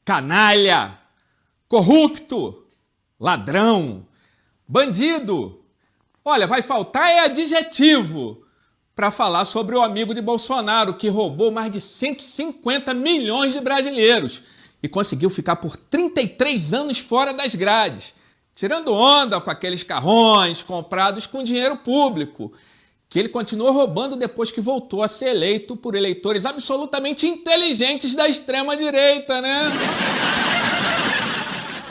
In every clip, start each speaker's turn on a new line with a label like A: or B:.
A: canalha, corrupto, ladrão, bandido. Olha, vai faltar adjetivo para falar sobre o amigo de Bolsonaro que roubou mais de 150 milhões de brasileiros e conseguiu ficar por 33 anos fora das grades, tirando onda com aqueles carrões comprados com dinheiro público, que ele continuou roubando depois que voltou a ser eleito por eleitores absolutamente inteligentes da extrema-direita, né?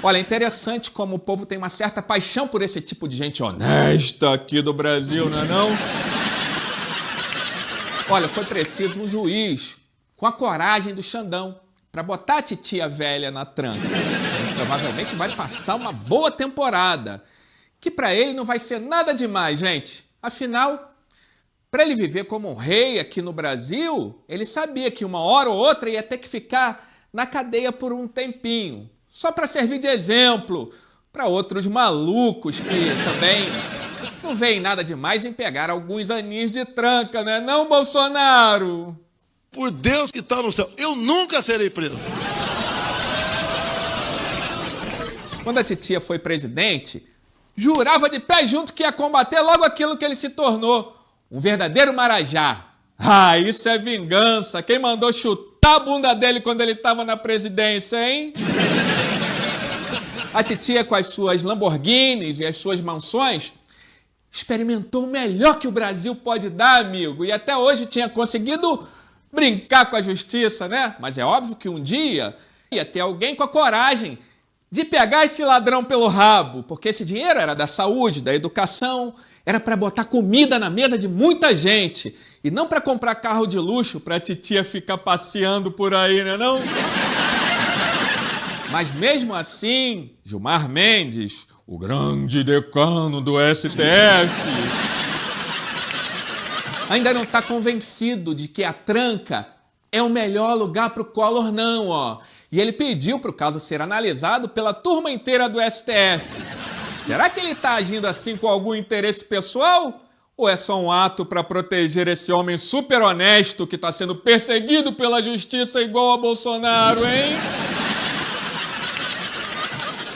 A: Olha, é interessante como o povo tem uma certa paixão por esse tipo de gente honesta aqui do Brasil, não é não? Olha, foi preciso um juiz com a coragem do Xandão para botar a titia velha na tranca. Ele provavelmente vai passar uma boa temporada, que para ele não vai ser nada demais, gente. Afinal, para ele viver como um rei aqui no Brasil, ele sabia que uma hora ou outra ia ter que ficar na cadeia por um tempinho, só para servir de exemplo para outros malucos que também não veem nada demais em pegar alguns aninhos de tranca, né? Não, Bolsonaro?
B: Por Deus que está no céu, eu nunca serei preso.
A: Quando a titia foi presidente, jurava de pé junto que ia combater logo aquilo que ele se tornou, um verdadeiro marajá. Ah, isso é vingança. Quem mandou chutar a bunda dele quando ele estava na presidência, hein? A titia, com as suas Lamborghinis e as suas mansões, experimentou o melhor que o Brasil pode dar, amigo. E até hoje tinha conseguido brincar com a justiça, né? Mas é óbvio que um dia ia ter alguém com a coragem de pegar esse ladrão pelo rabo, porque esse dinheiro era da saúde, da educação, era para botar comida na mesa de muita gente e não para comprar carro de luxo para a titia ficar passeando por aí, né não? Mas mesmo assim, Gilmar Mendes, o grande decano do STF, ainda não está convencido de que a tranca é o melhor lugar para o Collor, não, ó. E ele pediu para o caso ser analisado pela turma inteira do STF. Será que ele está agindo assim com algum interesse pessoal? Ou é só um ato para proteger esse homem super honesto que está sendo perseguido pela justiça igual a Bolsonaro, hein?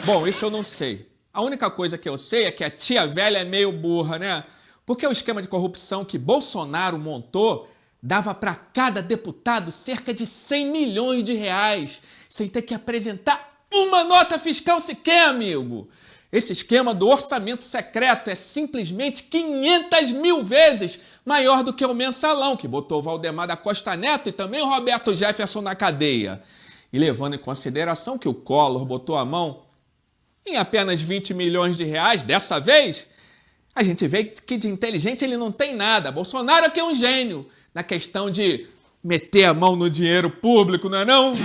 A: Bom, isso eu não sei. A única coisa que eu sei é que a tia velha é meio burra, né? Porque o esquema de corrupção que Bolsonaro montou dava para cada deputado cerca de 100 milhões de reais, sem ter que apresentar uma nota fiscal sequer, amigo. Esse esquema do orçamento secreto é simplesmente 500 mil vezes maior do que o mensalão, que botou o Valdemar da Costa Neto e também o Roberto Jefferson na cadeia. E levando em consideração que o Collor botou a mão em apenas 20 milhões de reais, dessa vez, a gente vê que de inteligente ele não tem nada. Bolsonaro é que é um gênio na questão de meter a mão no dinheiro público, não é não?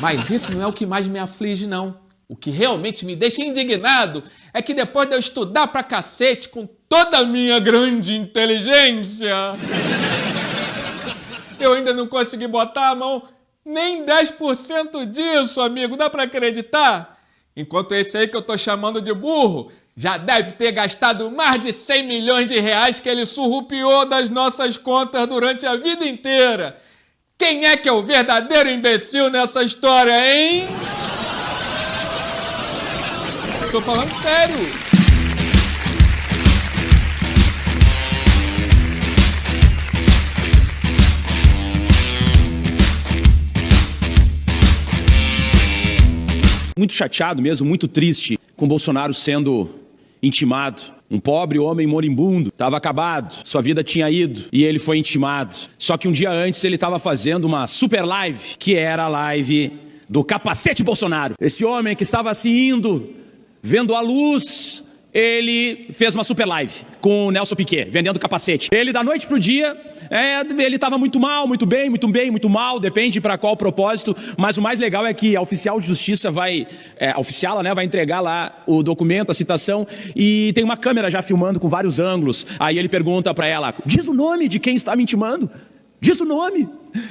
A: Mas isso não é o que mais me aflige, não. O que realmente me deixa indignado é que depois de eu estudar pra cacete com toda a minha grande inteligência, eu ainda não consegui botar a mão nem 10% disso, amigo. Dá pra acreditar? Enquanto esse aí que eu tô chamando de burro já deve ter gastado mais de 100 milhões de reais que ele surrupiou das nossas contas durante a vida inteira. Quem é que é o verdadeiro imbecil nessa história, hein? Tô falando sério.
C: Muito chateado mesmo, muito triste com Bolsonaro sendo intimado. Um pobre homem moribundo, estava acabado, sua vida tinha ido e ele foi intimado. Só que um dia antes ele estava fazendo uma super live, que era a live do capacete Bolsonaro. Esse homem que estava assim indo, vendo a luz, ele fez uma super live com o Nelson Piquet, vendendo capacete. Ele da noite pro dia, ele estava muito mal, muito bem, muito mal, depende para qual propósito, mas o mais legal é que a oficial de justiça vai entregar lá o documento, a citação, e tem uma câmera já filmando com vários ângulos. Aí ele pergunta para ela, diz o nome de quem está me intimando, diz o nome.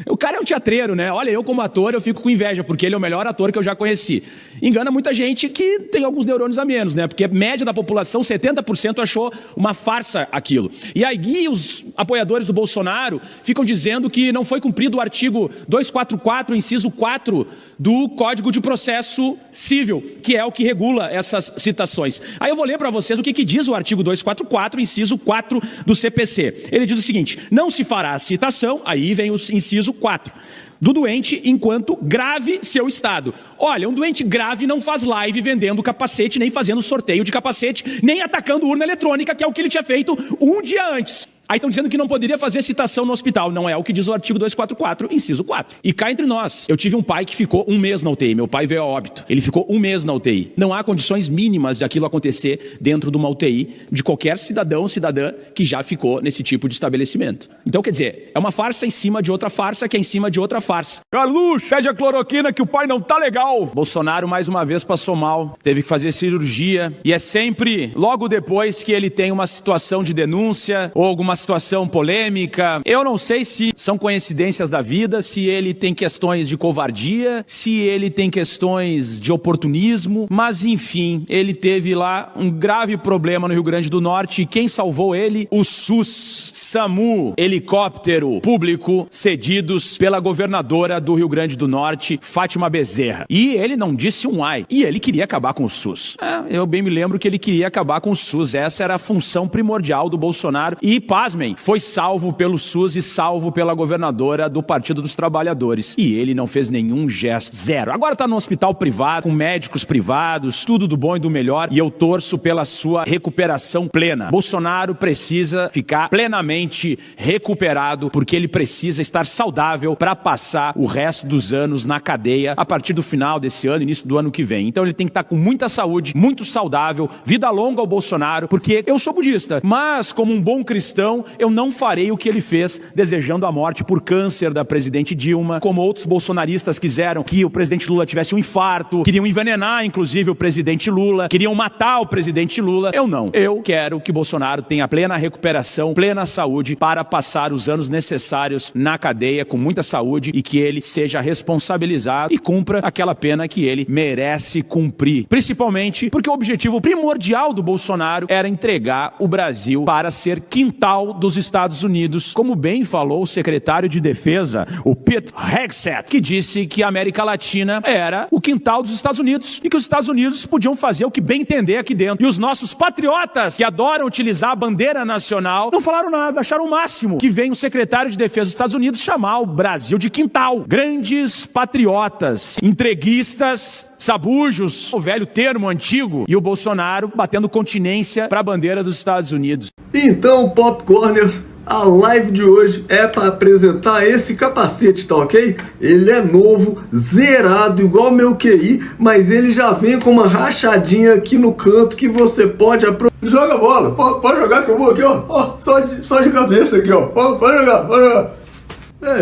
C: O cara é um teatreiro, né? Olha, eu como ator, eu fico com inveja, porque ele é o melhor ator que eu já conheci. Engana muita gente que tem alguns neurônios a menos, né? Porque a média da população, 70% achou uma farsa aquilo. E aí os apoiadores do Bolsonaro ficam dizendo que não foi cumprido o artigo 244, inciso 4 do Código de Processo Civil, que é o que regula essas citações. Aí eu vou ler para vocês o que diz o artigo 244, inciso 4 do CPC. Ele diz o seguinte: não se fará citação, aí vem o inciso 4, do doente enquanto grave seu estado. Olha, um doente grave não faz live vendendo capacete, nem fazendo sorteio de capacete, nem atacando urna eletrônica, que é o que ele tinha feito um dia antes. Aí estão dizendo que não poderia fazer citação no hospital. Não é o que diz o artigo 244, inciso 4. E cá entre nós, eu tive um pai que ficou um mês na UTI. Meu pai veio a óbito. Ele ficou um mês na UTI. Não há condições mínimas de aquilo acontecer dentro de uma UTI de qualquer cidadão ou cidadã que já ficou nesse tipo de estabelecimento. Então, quer dizer, é uma farsa em cima de outra farsa, que é em cima de outra farsa. Carluxo, pede a cloroquina que o pai não tá legal. Bolsonaro mais uma vez passou mal, teve que fazer cirurgia. E é sempre logo depois que ele tem uma situação de denúncia ou alguma situação polêmica. Eu não sei se são coincidências da vida, se ele tem questões de covardia, se ele tem questões de oportunismo, mas enfim, ele teve lá um grave problema no Rio Grande do Norte e quem salvou ele? O SUS, SAMU, helicóptero público cedidos pela governadora do Rio Grande do Norte, Fátima Bezerra. E ele não disse um ai, e ele queria acabar com o SUS. Eu bem me lembro que ele queria acabar com o SUS, essa era a função primordial do Bolsonaro e, pasmem, foi salvo pelo SUS e salvo pela governadora do Partido dos Trabalhadores. E ele não fez nenhum gesto, zero. Agora está no hospital privado, com médicos privados, tudo do bom e do melhor, e eu torço pela sua recuperação plena. Bolsonaro precisa ficar plenamente recuperado, porque ele precisa estar saudável para passar o resto dos anos na cadeia, a partir do final desse ano, início do ano que vem. Então ele tem que estar com muita saúde, muito saudável, vida longa ao Bolsonaro, porque eu sou budista, mas como um bom cristão, eu não farei o que ele fez, desejando a morte por câncer da presidente Dilma, como outros bolsonaristas quiseram que o presidente Lula tivesse um infarto, queriam envenenar, inclusive, o presidente Lula, queriam matar o presidente Lula. Eu não. Eu quero que Bolsonaro tenha plena recuperação, plena saúde, para passar os anos necessários na cadeia, com muita saúde, e que ele seja responsabilizado e cumpra aquela pena que ele merece cumprir. Principalmente porque o objetivo primordial do Bolsonaro era entregar o Brasil para ser quintal dos Estados Unidos, como bem falou o secretário de Defesa, o Pete Hegseth, que disse que a América Latina era o quintal dos Estados Unidos e que os Estados Unidos podiam fazer o que bem entender aqui dentro. E os nossos patriotas, que adoram utilizar a bandeira nacional, não falaram nada, acharam o máximo que vem o secretário de Defesa dos Estados Unidos chamar o Brasil de quintal. Grandes patriotas, entreguistas, sabujos, o velho termo antigo, e o Bolsonaro batendo continência para a bandeira dos Estados Unidos.
D: Então, Popcorners, a live de hoje é para apresentar esse capacete, tá ok? Ele é novo, zerado, igual meu QI, mas ele já vem com uma rachadinha aqui no canto que você pode aproveitar. Joga a bola, pode jogar que eu vou aqui, ó, só de cabeça aqui, ó, pode jogar.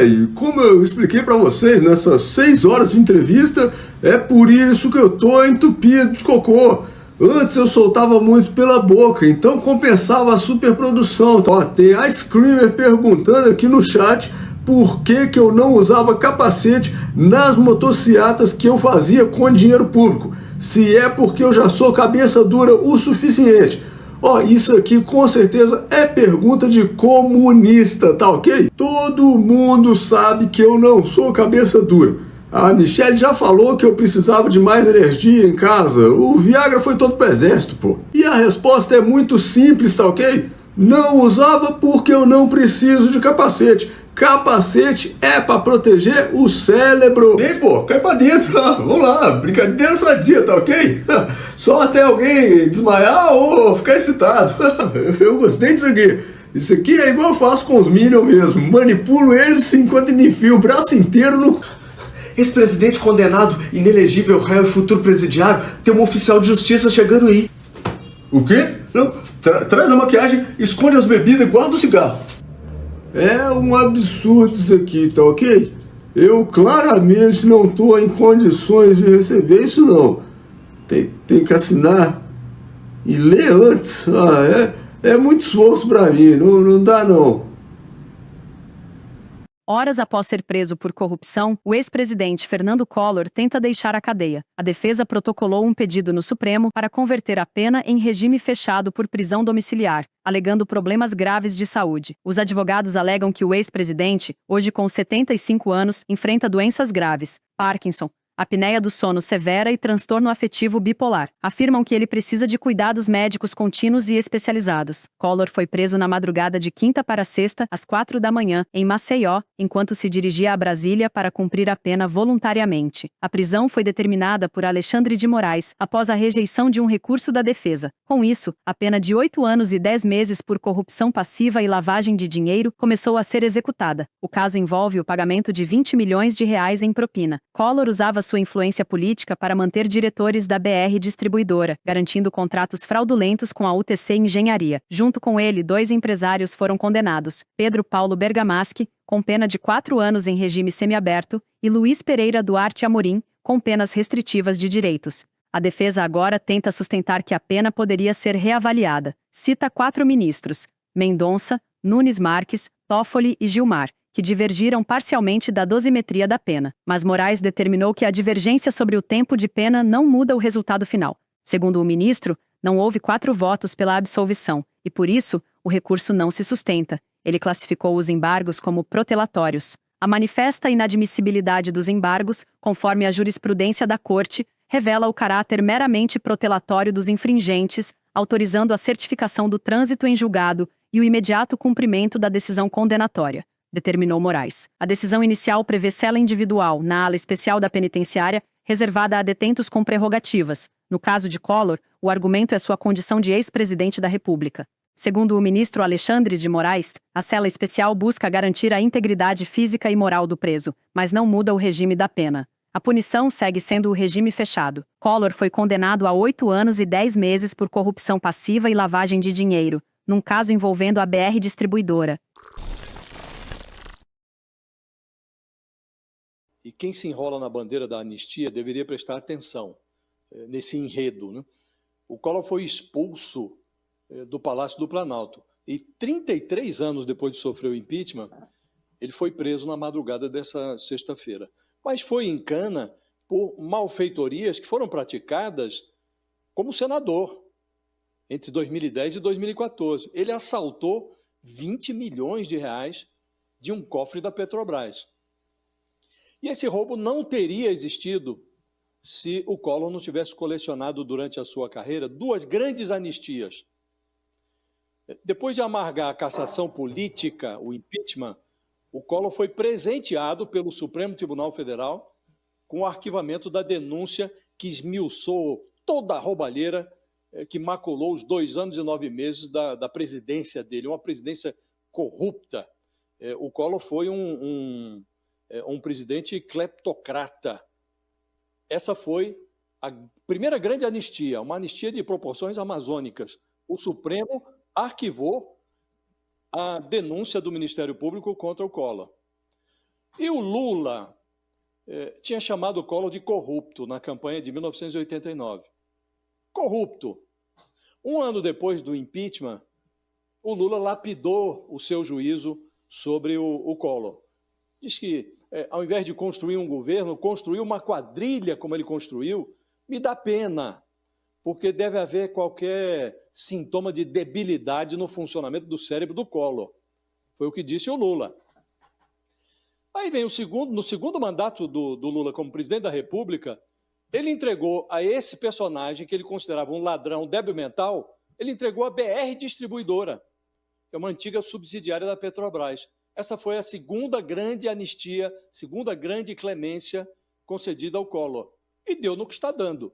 D: E como eu expliquei para vocês nessas 6 horas de entrevista, é por isso que eu tô entupido de cocô. Antes eu soltava muito pela boca, então compensava a superprodução. Ó, tem a Screamer perguntando aqui no chat por que eu não usava capacete nas motocicletas que eu fazia com dinheiro público. Se é porque eu já sou cabeça dura o suficiente. Ó, isso aqui com certeza é pergunta de comunista, tá ok? Todo mundo sabe que eu não sou cabeça dura. A Michelle já falou que eu precisava de mais energia em casa. O Viagra foi todo pro exército, pô. E a resposta é muito simples, tá ok? Não usava porque eu não preciso de capacete. Capacete é pra proteger o cérebro. Vem, pô, cai pra dentro. Vamos lá, brincadeira sadia, tá ok? Só até alguém desmaiar ou ficar excitado. Eu gostei disso aqui. Isso aqui é igual eu faço com os Minions mesmo. Manipulo eles enquanto me enfio o braço inteiro no... Ex-presidente condenado, inelegível, réu e futuro presidiário, tem um oficial de justiça chegando aí. O quê? Não, traz a maquiagem, esconde as bebidas e guarda o cigarro. É um absurdo isso aqui, tá ok? Eu claramente não estou em condições de receber isso não. Tem que assinar e ler antes. É muito esforço pra mim, não dá não.
E: Horas após ser preso por corrupção, o ex-presidente Fernando Collor tenta deixar a cadeia. A defesa protocolou um pedido no Supremo para converter a pena em regime fechado por prisão domiciliar, alegando problemas graves de saúde. Os advogados alegam que o ex-presidente, hoje com 75 anos, enfrenta doenças graves, Parkinson, apneia do sono severa e transtorno afetivo bipolar. Afirmam que ele precisa de cuidados médicos contínuos e especializados. Collor foi preso na madrugada de quinta para sexta, às 4 da manhã, em Maceió, enquanto se dirigia a Brasília para cumprir a pena voluntariamente. A prisão foi determinada por Alexandre de Moraes, após a rejeição de um recurso da defesa. Com isso, a pena de 8 anos e 10 meses por corrupção passiva e lavagem de dinheiro começou a ser executada. O caso envolve o pagamento de 20 milhões de reais em propina. Collor usava sua influência política para manter diretores da BR Distribuidora, garantindo contratos fraudulentos com a UTC Engenharia. Junto com ele, 2 empresários foram condenados: Pedro Paulo Bergamaschi, com pena de 4 anos em regime semiaberto, e Luiz Pereira Duarte Amorim, com penas restritivas de direitos. A defesa agora tenta sustentar que a pena poderia ser reavaliada. Cita 4 ministros: Mendonça, Nunes Marques, Toffoli e Gilmar, que divergiram parcialmente da dosimetria da pena, mas Moraes determinou que a divergência sobre o tempo de pena não muda o resultado final. Segundo o ministro, não houve 4 votos pela absolvição, e por isso, o recurso não se sustenta. Ele classificou os embargos como protelatórios. A manifesta inadmissibilidade dos embargos, conforme a jurisprudência da Corte, revela o caráter meramente protelatório dos infringentes, autorizando a certificação do trânsito em julgado e o imediato cumprimento da decisão condenatória, determinou Moraes. A decisão inicial prevê cela individual na ala especial da penitenciária, reservada a detentos com prerrogativas. No caso de Collor, o argumento é sua condição de ex-presidente da República. Segundo o ministro Alexandre de Moraes, a cela especial busca garantir a integridade física e moral do preso, mas não muda o regime da pena. A punição segue sendo o regime fechado. Collor foi condenado a 8 anos e 10 meses por corrupção passiva e lavagem de dinheiro, num caso envolvendo a BR Distribuidora.
F: E quem se enrola na bandeira da anistia deveria prestar atenção nesse enredo, né? O Collor foi expulso do Palácio do Planalto e 33 anos depois de sofrer o impeachment, ele foi preso na madrugada dessa sexta-feira. Mas foi em cana por malfeitorias que foram praticadas como senador entre 2010 e 2014. Ele assaltou 20 milhões de reais de um cofre da Petrobras. E esse roubo não teria existido se o Collor não tivesse colecionado durante a sua carreira 2 grandes anistias. Depois de amargar a cassação política, o impeachment, o Collor foi presenteado pelo Supremo Tribunal Federal com o arquivamento da denúncia que esmiuçou toda a roubalheira que maculou os 2 anos e 9 meses da presidência dele, uma presidência corrupta. O Collor foi um presidente cleptocrata. Essa foi a primeira grande anistia, uma anistia de proporções amazônicas. O Supremo arquivou a denúncia do Ministério Público contra o Collor. E o Lula tinha chamado o Collor de corrupto na campanha de 1989. Corrupto. 1 ano depois do impeachment, o Lula lapidou o seu juízo sobre o Collor. Diz que, ao invés de construir um governo, construiu uma quadrilha como ele construiu. Me dá pena, porque deve haver qualquer sintoma de debilidade no funcionamento do cérebro do Collor. Foi o que disse o Lula. Aí vem no segundo mandato do Lula como presidente da República, ele entregou a esse personagem, que ele considerava um ladrão débil mental, ele entregou a BR Distribuidora, que é uma antiga subsidiária da Petrobras. Essa foi a segunda grande anistia, segunda grande clemência concedida ao Collor. E deu no que está dando.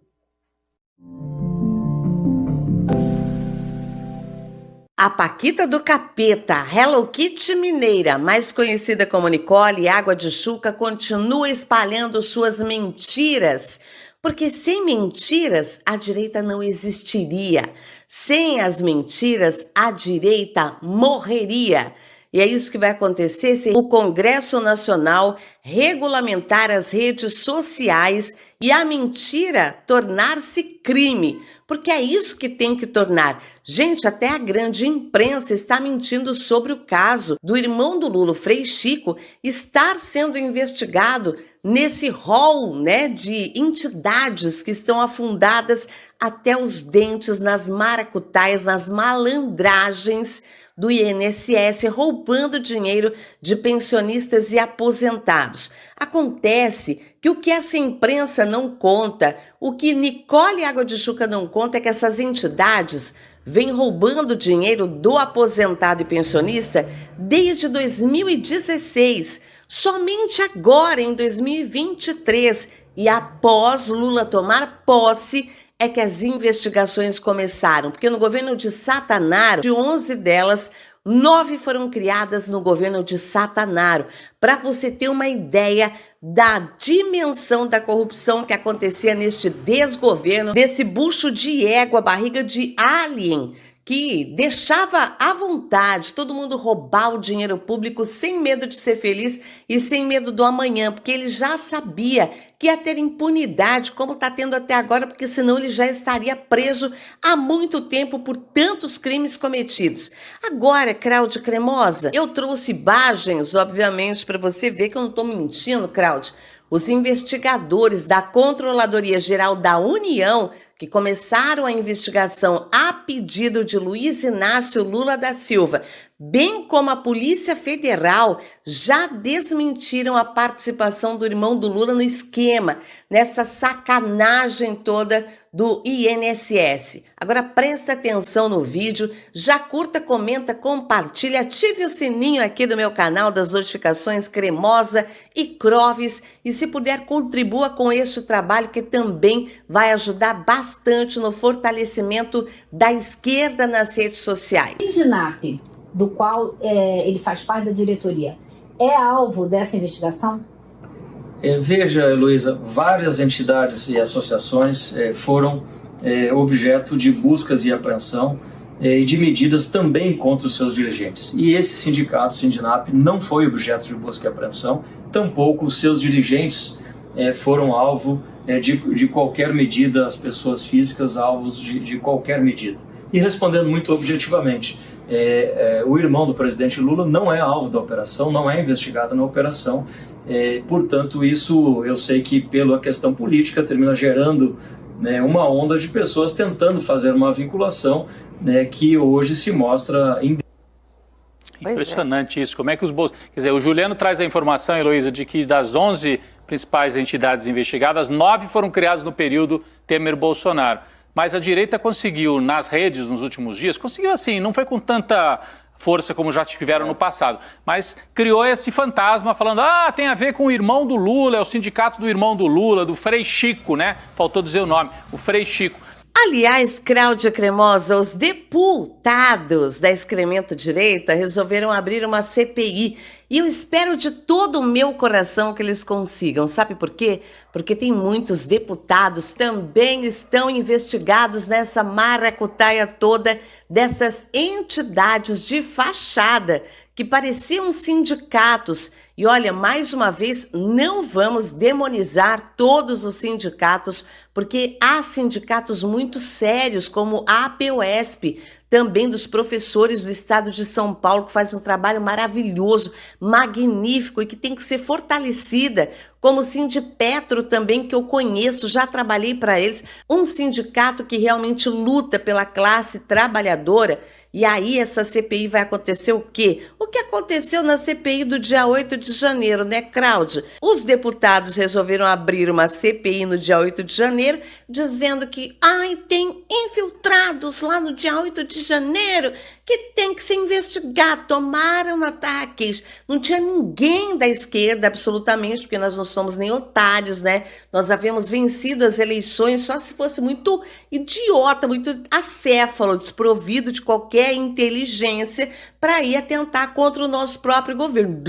G: A Paquita do Capeta, Hello Kitty mineira, mais conhecida como Nicole Água de Chuca, continua espalhando suas mentiras. Porque sem mentiras, a direita não existiria. Sem as mentiras, a direita morreria. E é isso que vai acontecer se o Congresso Nacional regulamentar as redes sociais e a mentira tornar-se crime. Porque é isso que tem que tornar. Gente, até a grande imprensa está mentindo sobre o caso do irmão do Lula, Frei Chico, estar sendo investigado nesse rol, de entidades que estão afundadas até os dentes nas maracutaias, nas malandragens do INSS, roubando dinheiro de pensionistas e aposentados. Acontece que o que essa imprensa não conta, o que Nicole Água de Chuca não conta, é que essas entidades vêm roubando dinheiro do aposentado e pensionista desde 2016. Somente agora, em 2023, e após Lula tomar posse, é que as investigações começaram, porque no governo de Satanaro, de 11 delas, 9 foram criadas no governo de Satanaro. Para você ter uma ideia da dimensão da corrupção que acontecia neste desgoverno, desse bucho de égua, barriga de alien, que deixava à vontade todo mundo roubar o dinheiro público sem medo de ser feliz e sem medo do amanhã, porque ele já sabia que ia ter impunidade, como está tendo até agora, porque senão ele já estaria preso há muito tempo por tantos crimes cometidos. Agora, Cláudia Cremosa, eu trouxe imagens, obviamente, para você ver que eu não estou mentindo, Cláudia. Os investigadores da Controladoria Geral da União, que começaram a investigação a pedido de Luiz Inácio Lula da Silva, bem como a Polícia Federal, já desmentiram a participação do irmão do Lula no esquema, nessa sacanagem toda do INSS. Agora presta atenção no vídeo, já curta, comenta, compartilha, ative o sininho aqui do meu canal das notificações Cremosa e Croves e se puder contribua com este trabalho que também vai ajudar bastante no fortalecimento da esquerda nas redes sociais.
H: O SINDINAP, do qual ele faz parte da diretoria, é alvo dessa investigação?
I: Veja, Heloísa, várias entidades e associações foram objeto de buscas e apreensão e de medidas também contra os seus dirigentes. E esse sindicato, o SINDINAP, não foi objeto de busca e apreensão, tampouco os seus dirigentes foram alvo de qualquer medida, as pessoas físicas alvos de qualquer medida. E respondendo muito objetivamente, o irmão do presidente Lula não é alvo da operação, não é investigado na operação, portanto isso eu sei que pela questão política termina gerando uma onda de pessoas tentando fazer uma vinculação que hoje se mostra
J: impressionante isso. Como é que os bolsos... Quer dizer, o Juliano traz a informação, Heloísa, de que das 11 principais entidades investigadas, 9 foram criadas no período Temer-Bolsonaro. Mas a direita conseguiu, nas redes, nos últimos dias, conseguiu assim, não foi com tanta força como já tiveram no passado, mas criou esse fantasma falando, tem a ver com o irmão do Lula, é o sindicato do irmão do Lula, do Frei Chico, Faltou dizer o nome, o Frei Chico.
G: Aliás, Cláudia Cremosa, os deputados da excremento direita resolveram abrir uma CPI e eu espero de todo o meu coração que eles consigam. Sabe por quê? Porque tem muitos deputados que também estão investigados nessa maracutaia toda dessas entidades de fachada que pareciam sindicatos. E olha, mais uma vez, não vamos demonizar todos os sindicatos, porque há sindicatos muito sérios, como a APUESP, também dos professores do estado de São Paulo, que faz um trabalho maravilhoso, magnífico e que tem que ser fortalecida, como o Sindipetro também, que eu conheço, já trabalhei para eles, um sindicato que realmente luta pela classe trabalhadora. E aí essa CPI vai acontecer o quê? O que aconteceu na CPI do dia 8 de janeiro, né, Cláudia? Os deputados resolveram abrir uma CPI no dia 8 de janeiro, dizendo que tem infiltrados lá no dia 8 de janeiro que tem que ser investigado, tomaram ataques. Não tinha ninguém da esquerda, absolutamente, porque nós não somos nem otários, Nós havíamos vencido as eleições só se fosse muito idiota, muito acéfalo, desprovido de qualquer inteligência para ir atentar contra o nosso próprio governo.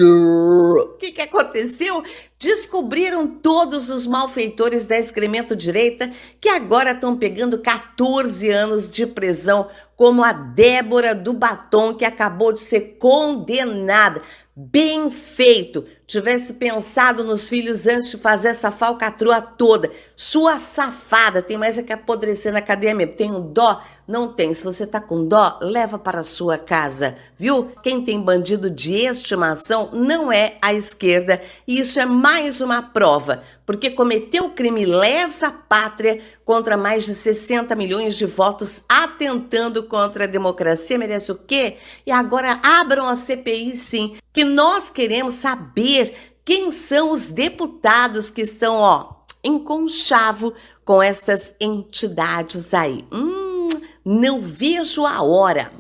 G: O que aconteceu? Descobriram todos os malfeitores da excremento-direita que agora estão pegando 14 anos de prisão, como a Débora do Batom, que acabou de ser condenada. Bem feito! Tivesse pensado nos filhos antes de fazer essa falcatrua toda. Sua safada, tem mais é que apodrecer na cadeia mesmo. Tem um dó? Não tem. Se você tá com dó, leva para a sua casa, viu? Quem tem bandido de estimação não é a esquerda. E isso é mais uma prova, porque cometeu crime lesa pátria contra mais de 60 milhões de votos, atentando contra a democracia. Merece o quê? E agora abram a CPI, sim, que nós queremos saber quem são os deputados que estão, em conchavo com essas entidades aí. Não vejo a hora.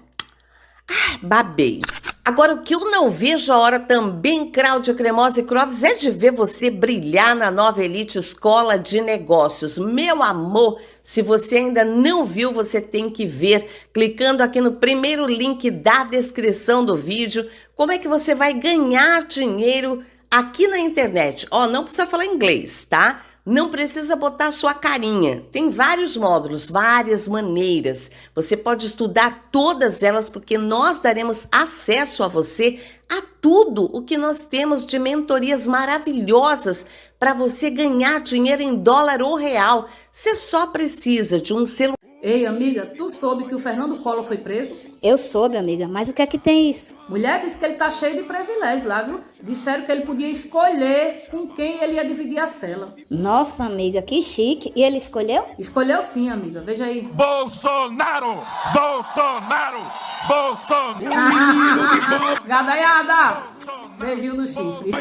G: Babei. Agora, o que eu não vejo a hora também, Cláudia Cremosa e Clóvis, é de ver você brilhar na nova Elite Escola de Negócios. Meu amor, se você ainda não viu, você tem que ver, clicando aqui no primeiro link da descrição do vídeo, como é que você vai ganhar dinheiro aqui na internet. Não precisa falar inglês, tá? Não precisa botar sua carinha. Tem vários módulos, várias maneiras. Você pode estudar todas elas, porque nós daremos acesso a você a tudo o que nós temos de mentorias maravilhosas para você ganhar dinheiro em dólar ou real. Você só precisa de um celular.
K: Ei, amiga, tu soube que o Fernando Collor foi preso?
L: Eu soube, amiga, mas o que é que tem isso?
K: Mulher disse que ele tá cheio de privilégio lá, viu? Disseram que ele podia escolher com quem ele ia dividir a cela.
L: Nossa, amiga, que chique. E ele escolheu?
K: Escolheu sim, amiga. Veja aí.
B: Bolsonaro! Bolsonaro! Bolsonaro!
K: Gadaiada! Beijinho no chifre.